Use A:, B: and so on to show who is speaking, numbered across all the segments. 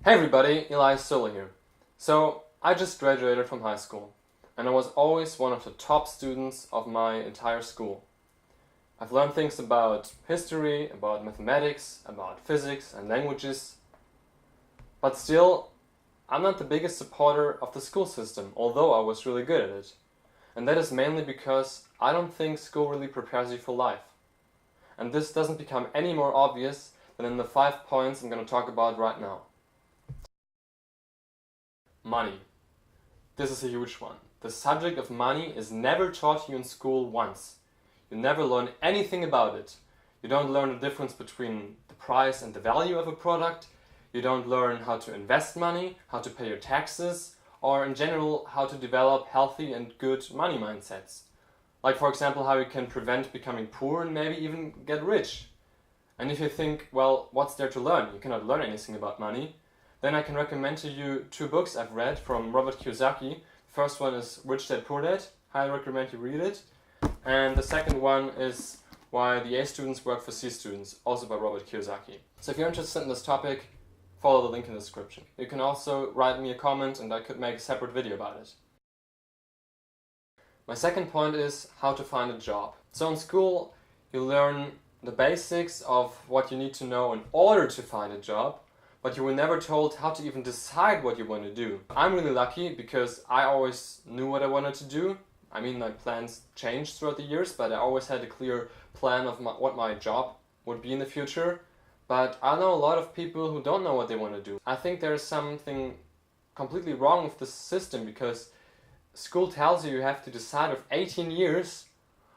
A: Hey everybody, Elias here. So, I just graduated from high school, and I was always one of the top students of my entire school. I've learned things about history, about mathematics, about physics and languages, but still, I'm not the biggest supporter of the school system, although I was really good at it. And that is mainly because I don't think school really prepares you for life. And this doesn't become any more obvious than in the 5 points I'm going to talk about right now. Money. This is a huge one. The subject of money is never taught you in school once. You never learn anything about it. You don't learn the difference between the price and the value of a product. You don't learn how to invest money, how to pay your taxes, or in general how to develop healthy and good money mindsets. Like for example how you can prevent becoming poor and maybe even get rich. And if you think, well, what's there to learn? You cannot learn anything about money. Then I can recommend to you 2 books I've read from Robert Kiyosaki. The first one is Rich Dad Poor Dad. Highly recommend you read it. And the second one is Why the A Students Work for C Students, also by Robert Kiyosaki. So if you're interested in this topic, follow the link in the description. You can also write me a comment and I could make a separate video about it. My second point is how to find a job. So in school you learn the basics of what you need to know in order to find a job, but you were never told how to even decide what you want to do. I'm really lucky because I always knew what I wanted to do. I mean, my plans changed throughout the years, but I always had a clear plan of what my job would be in the future. But I know a lot of people who don't know what they want to do. I think there's something completely wrong with the system because school tells you have to decide with 18 years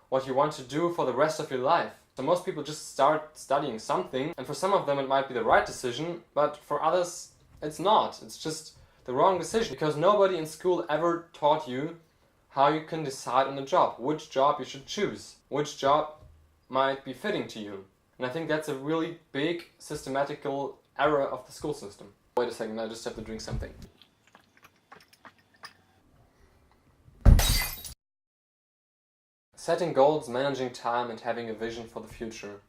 A: what you want to do for the rest of your life. So most people just start studying something, and for some of them it might be the right decision, but for others it's not. It's just the wrong decision because nobody in school ever taught you how you can decide on a job, which job you should choose, which job might be fitting to you. And I think that's a really big systematical error of the school system. Wait a second, I just have to drink something. Setting goals, managing time and having a vision for the future.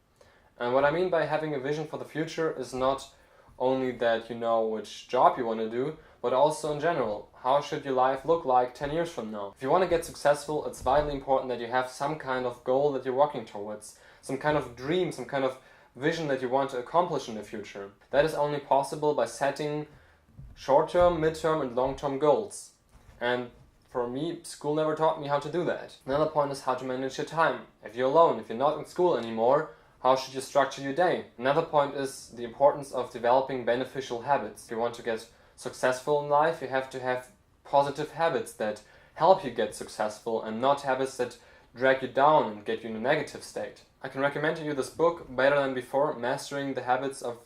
A: And what I mean by having a vision for the future is not only that you know which job you want to do, but also in general, how should your life look like 10 years from now? If you want to get successful, it's vitally important that you have some kind of goal that you're working towards, some kind of dream, some kind of vision that you want to accomplish in the future. That is only possible by setting short-term, mid-term and long-term goals. And for me, school never taught me how to do that. Another point is how to manage your time. If you're alone, if you're not in school anymore, how should you structure your day? Another point is the importance of developing beneficial habits. If you want to get successful in life, you have to have positive habits that help you get successful and not habits that drag you down and get you in a negative state. I can recommend to you this book, Better Than Before, Mastering the Habits of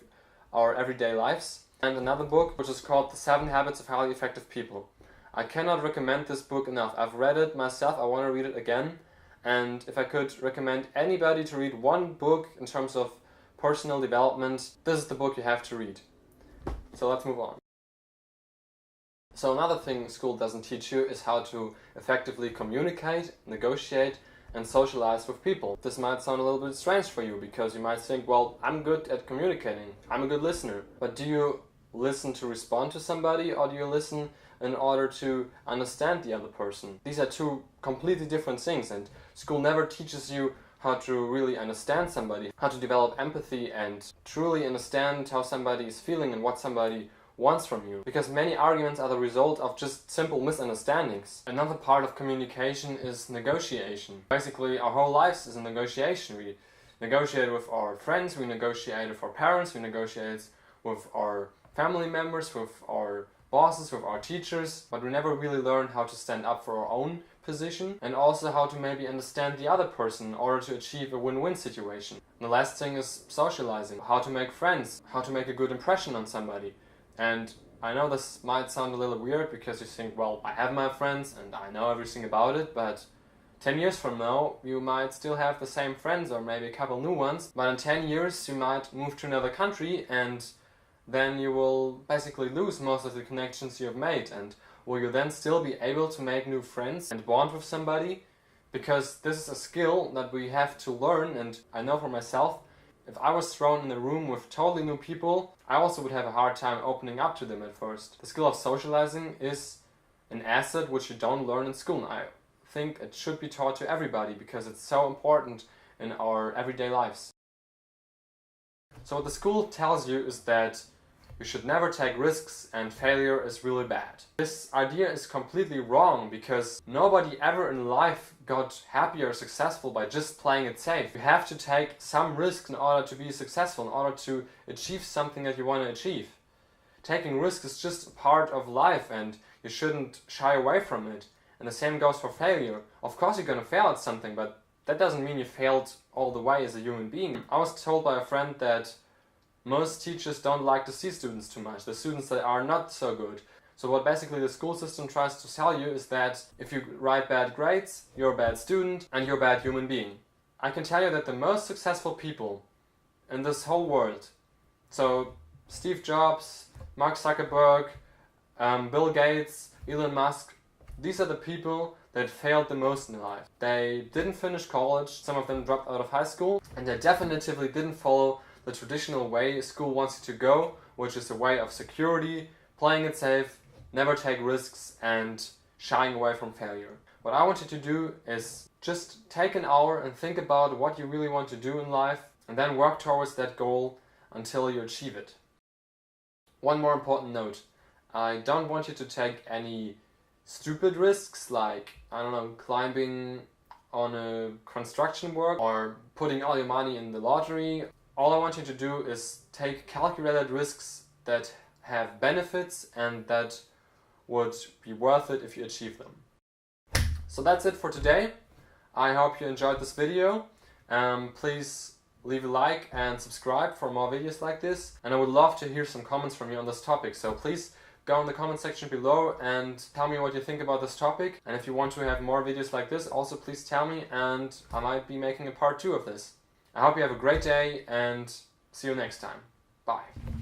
A: Our Everyday Lives, and another book which is called The 7 Habits of Highly Effective People. I cannot recommend this book enough. I've read it myself, I want to read it again, and if I could recommend anybody to read one book in terms of personal development, this is the book you have to read. So let's move on. So another thing school doesn't teach you is how to effectively communicate, negotiate and socialize with people. This might sound a little bit strange for you because you might think, well, I'm good at communicating, I'm a good listener. But do you listen to respond to somebody or do you listen in order to understand the other person? These are 2 completely different things, and school never teaches you how to really understand somebody, how to develop empathy and truly understand how somebody is feeling and what somebody wants from you. Because many arguments are the result of just simple misunderstandings. Another part of communication is negotiation. Basically, our whole lives is a negotiation. We negotiate with our friends, we negotiate with our parents, we negotiate with our family members, with our bosses, with our teachers, but we never really learn how to stand up for our own position and also how to maybe understand the other person in order to achieve a win-win situation. And the last thing is socializing, how to make friends, how to make a good impression on somebody. And I know this might sound a little weird because you think, well, I have my friends and I know everything about it, but 10 years from now you might still have the same friends or maybe a couple new ones, but in 10 years you might move to another country and then you will basically lose most of the connections you have made. And will you then still be able to make new friends and bond with somebody? Because this is a skill that we have to learn, and I know for myself If I was thrown in a room with totally new people, I also would have a hard time opening up to them at first. The skill of socializing is an asset which you don't learn in school. I think it should be taught to everybody because it's so important in our everyday lives. So what the school tells you is that you should never take risks and failure is really bad. This idea is completely wrong because nobody ever in life got happy or successful by just playing it safe. You have to take some risks in order to be successful, in order to achieve something that you want to achieve. Taking risks is just a part of life and you shouldn't shy away from it. And the same goes for failure. Of course you're gonna fail at something, but that doesn't mean you failed all the way as a human being. I was told by a friend that most teachers don't like to see students too much, the students that are not so good. So what basically the school system tries to tell you is that if you write bad grades, you're a bad student and you're a bad human being. I can tell you that the most successful people in this whole world, so Steve Jobs, Mark Zuckerberg, Bill Gates, Elon Musk, these are the people that failed the most in life. They didn't finish college, some of them dropped out of high school, and they definitively didn't follow the traditional way school wants you to go, which is a way of security, playing it safe, never take risks, and shying away from failure. What I want you to do is just take an hour and think about what you really want to do in life, and then work towards that goal until you achieve it. One more important note. I don't want you to take any stupid risks like, I don't know, climbing on a construction work or putting all your money in the lottery. All I want you to do is take calculated risks that have benefits and that would be worth it if you achieve them. So that's it for today. I hope you enjoyed this video. Please leave a like and subscribe for more videos like this. And I would love to hear some comments from you on this topic. So please go in the comment section below and tell me what you think about this topic. And if you want to have more videos like this, also please tell me and I might be making a part 2 of this. I hope you have a great day and see you next time. Bye.